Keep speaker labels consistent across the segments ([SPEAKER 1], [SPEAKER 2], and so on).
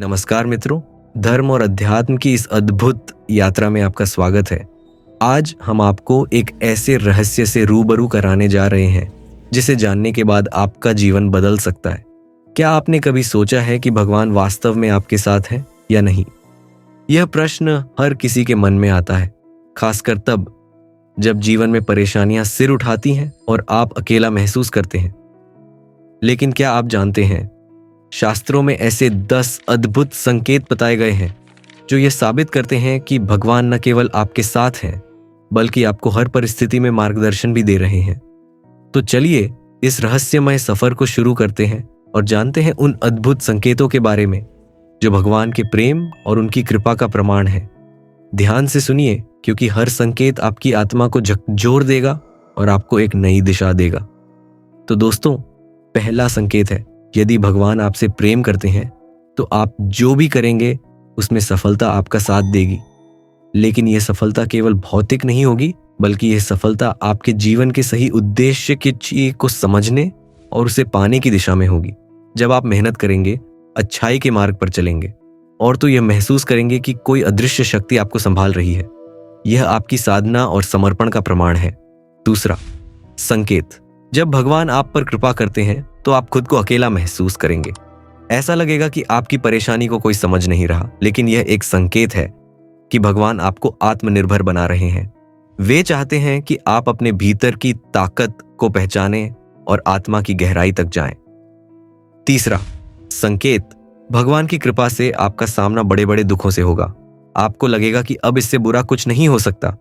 [SPEAKER 1] नमस्कार मित्रों, धर्म और अध्यात्म की इस अद्भुत यात्रा में आपका स्वागत है। आज हम आपको एक ऐसे रहस्य से रूबरू कराने जा रहे हैं जिसे जानने के बाद आपका जीवन बदल सकता है। क्या आपने कभी सोचा है कि भगवान वास्तव में आपके साथ है या नहीं? यह प्रश्न हर किसी के मन में आता है, खासकर तब जब जीवन में परेशानियां सिर उठाती हैं और आप अकेला महसूस करते हैं। लेकिन क्या आप जानते हैं, शास्त्रों में ऐसे 10 अद्भुत संकेत बताए गए हैं जो ये साबित करते हैं कि भगवान न केवल आपके साथ हैं बल्कि आपको हर परिस्थिति में मार्गदर्शन भी दे रहे हैं। तो चलिए इस रहस्यमय सफर को शुरू करते हैं और जानते हैं उन अद्भुत संकेतों के बारे में जो भगवान के प्रेम और उनकी कृपा का प्रमाण है। ध्यान से सुनिए, क्योंकि हर संकेत आपकी आत्मा को झकझोर देगा और आपको एक नई दिशा देगा। तो दोस्तों, पहला संकेत है, यदि भगवान आपसे प्रेम करते हैं तो आप जो भी करेंगे उसमें सफलता आपका साथ देगी। लेकिन यह सफलता केवल भौतिक नहीं होगी, बल्कि यह सफलता आपके जीवन के सही उद्देश्य को समझने और उसे पाने की दिशा में होगी। जब आप मेहनत करेंगे, अच्छाई के मार्ग पर चलेंगे और तो यह महसूस करेंगे कि कोई अदृश्य शक्ति आपको संभाल रही है। यह आपकी साधना और समर्पण का प्रमाण है। दूसरा संकेत, जब भगवान आप पर कृपा करते हैं तो आप खुद को अकेला महसूस करेंगे। ऐसा लगेगा कि आपकी परेशानी को कोई समझ नहीं रहा, लेकिन यह एक संकेत है कि भगवान आपको आत्मनिर्भर बना रहे हैं। वे चाहते हैं कि आप अपने भीतर की ताकत को पहचानें और आत्मा की गहराई तक जाएं। तीसरा संकेत, भगवान की कृपा से आपका सामना बड़े बड़े दुखों से होगा। आपको लगेगा कि अब इससे बुरा कुछ नहीं हो सकता,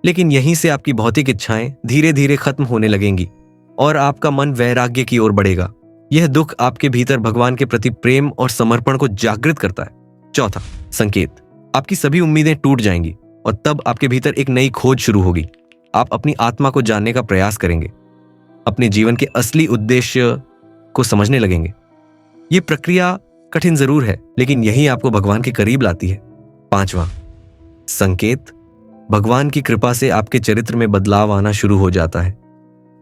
[SPEAKER 1] लेकिन यहीं से आपकी भौतिक इच्छाएं धीरे धीरे खत्म होने लगेंगी और आपका मन वैराग्य की ओर बढ़ेगा। यह दुख आपके भीतर भगवान के प्रति प्रेम और समर्पण को जागृत करता है। चौथा संकेत, आपकी सभी उम्मीदें टूट जाएंगी और तब आपके भीतर एक नई खोज शुरू होगी। आप अपनी आत्मा को जानने का प्रयास करेंगे, अपने जीवन के असली उद्देश्य को समझने लगेंगे। यह प्रक्रिया कठिन जरूर है, लेकिन यही आपको भगवान के करीब लाती है। पांचवा संकेत, भगवान की कृपा से आपके चरित्र में बदलाव आना शुरू हो जाता है।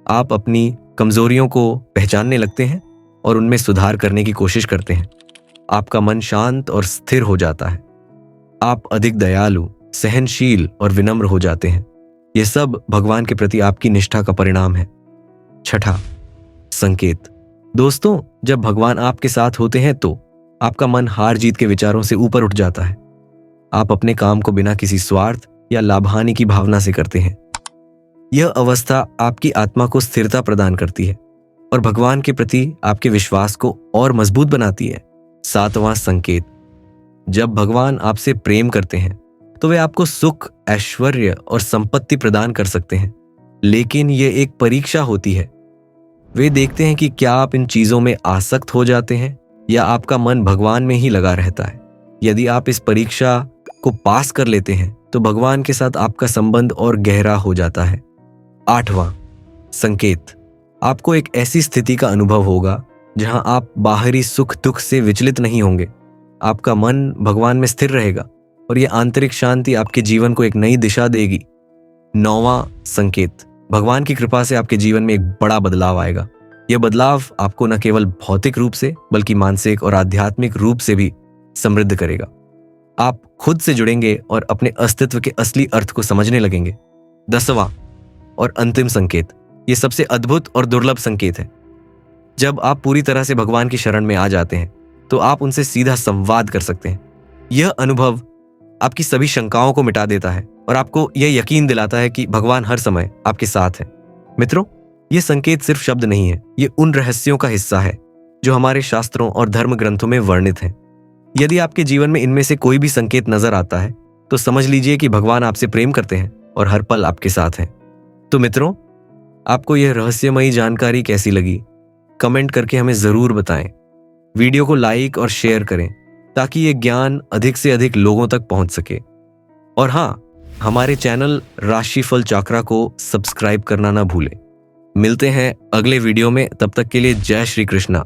[SPEAKER 1] आप अपनी कमजोरियों को पहचानने लगते हैं और उनमें सुधार करने की कोशिश करते हैं। आपका मन शांत और स्थिर हो जाता है। आप अधिक दयालु, सहनशील और विनम्र हो जाते हैं। यह सब भगवान के प्रति आपकी निष्ठा का परिणाम है। छठा संकेत, दोस्तों, जब भगवान आपके साथ होते हैं तो आपका मन हार जीत के विचारों से ऊपर उठ जाता है। आप अपने काम को बिना किसी स्वार्थ या लाभानी की भावना से करते हैं। यह अवस्था आपकी आत्मा को स्थिरता प्रदान करती है और भगवान के प्रति आपके विश्वास को और मजबूत बनाती है। सातवां संकेत, जब भगवान आपसे प्रेम करते हैं तो वे आपको सुख, ऐश्वर्य और संपत्ति प्रदान कर सकते हैं, लेकिन यह एक परीक्षा होती है। वे देखते हैं कि क्या आप इन चीजों में आसक्त हो जाते हैं या आपका मन भगवान में ही लगा रहता है। यदि आप इस परीक्षा को पास कर लेते हैं तो भगवान के साथ आपका संबंध और गहरा हो जाता है। आठवां संकेत, आपको एक ऐसी स्थिति का अनुभव होगा जहां आप बाहरी सुख दुख से विचलित नहीं होंगे। आपका मन भगवान में स्थिर रहेगा और यह आंतरिक शांति आपके जीवन को एक नई दिशा देगी। नौवां संकेत, भगवान की कृपा से आपके जीवन में एक बड़ा बदलाव आएगा। यह बदलाव आपको न केवल भौतिक रूप से बल्कि मानसिक और आध्यात्मिक रूप से भी समृद्ध करेगा। आप खुद से जुड़ेंगे और अपने अस्तित्व के असली अर्थ को समझने लगेंगे। 10वां और अंतिम संकेत, यह सबसे अद्भुत और दुर्लभ संकेत है। जब आप पूरी तरह से भगवान की शरण में आ जाते हैं तो आप उनसे सीधा संवाद कर सकते हैं। यह अनुभव आपकी सभी शंकाओं को मिटा देता है और आपको यह यकीन दिलाता है कि भगवान हर समय आपके साथ है। मित्रों, यह संकेत सिर्फ शब्द नहीं है, यह उन रहस्यों का हिस्सा है जो हमारे शास्त्रों और धर्म ग्रंथों में वर्णित हैं। यदि आपके जीवन में इनमें से कोई भी संकेत नजर आता है तो समझ लीजिए कि भगवान आपसे प्रेम करते हैं और हर पल आपके साथ हैं। तो मित्रों, आपको यह रहस्यमयी जानकारी कैसी लगी? कमेंट करके हमें जरूर बताएं। वीडियो को लाइक और शेयर करें ताकि यह ज्ञान अधिक से अधिक लोगों तक पहुंच सके। और हाँ, हमारे चैनल राशिफल चक्रा को सब्सक्राइब करना ना भूलें। मिलते हैं अगले वीडियो में, तब तक के लिए जय श्री कृष्णा।